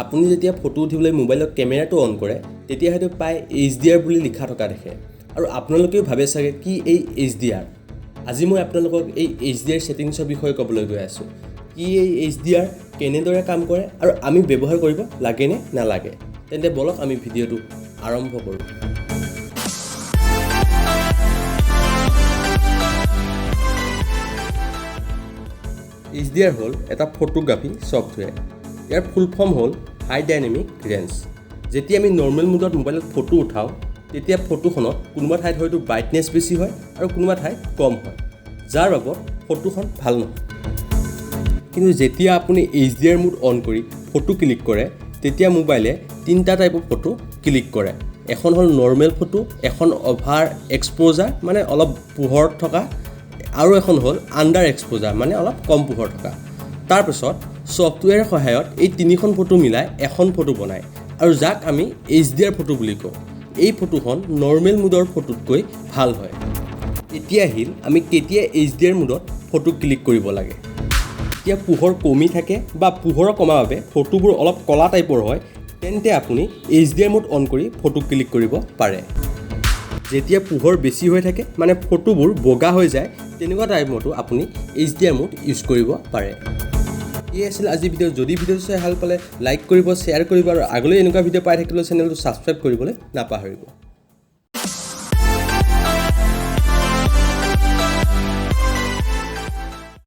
আপুনি যেতিয়া ফটো উঠিবলৈ মোবাইলৰ কেমেৰাটো অন কৰে তেতিয়া হয়তো পায় HDR বুলি লিখা থকা দেখে আৰু আপোনালোকেও ভাবে চাগে কি এই HDR। আজি মই আপোনালোকক এই HDR সেটিংছৰ বিষয়ে ক'বলৈ গৈ আছোঁ। কি এই HDR কেনেদৰে কাম কৰে আৰু আমি ব্যৱহাৰ কৰিব লাগে নে নালাগে। তেন্তে বলক আমি ভিডিঅ'টো আৰম্ভ কৰোঁ। HDR হ'ল এটা ফটোগ্ৰাফী ছফ্টৱেৰ। ইয়াৰ ফুল ফৰ্ম হ'ল হাই ডাইনামিক ৰেঞ্জ। যেতিয়া আমি নৰ্মেল মোডত মোবাইলত ফটো উঠাওঁ তেতিয়া ফটোখনত কোনোবা ঠাইত হয়তো ব্ৰাইটনেছ বেছি হয় আৰু কোনোবা ঠাইত কম হয়, যাৰ বাবদ ফটোখন ভাল নহয়। কিন্তু যেতিয়া আপুনি HDR মোড অন কৰি ফটো ক্লিক কৰে তেতিয়া মোবাইলে তিনিটা টাইপৰ ফটো ক্লিক কৰে। এখন হ'ল নৰ্মেল ফটো, এখন অভাৰ এক্সপ'জাৰ মানে অলপ পোহৰত থকা, আৰু এখন হ'ল আণ্ডাৰ এক্সপ'জাৰ মানে অলপ কম পোহৰ থকা। তাৰপিছত ছফ্টৱেৰৰ সহায়ত এই তিনিখন ফটো মিলাই এখন ফটো বনায় আৰু যাক আমি HDR ফটো বুলি কওঁ। এই ফটোখন নৰ্মেল মোডৰ ফটোতকৈ ভাল হয়। এতিয়া আহিল আমি কেতিয়া HDR মোডত ফটো ক্লিক কৰিব লাগে। যেতিয়া পোহৰ কমি থাকে বা পোহৰ কমাৰ বাবে ফটোবোৰ অলপ ক'লা টাইপৰ হয় তেন্তে আপুনি HDR মোড অন কৰি ফটো ক্লিক কৰিব পাৰে। যেতিয়া পোহৰ বেছি হৈ থাকে মানে ফটোবোৰ বগা হৈ যায় তেনেকুৱা টাইমতো আপুনি HDR মোড ইউজ কৰিব পাৰে। এই আছিল আজি ভিডিঅ'। যদি ভিডিঅ'টো চাই ভাল পালে লাইক কৰিব, শ্বেয়াৰ কৰিব আৰু আগলৈ এনেকুৱা ভিডিঅ' পাই থাকিলে চেনেলটো ছাবস্ক্ৰাইব কৰিবলৈ নাপাহৰিব।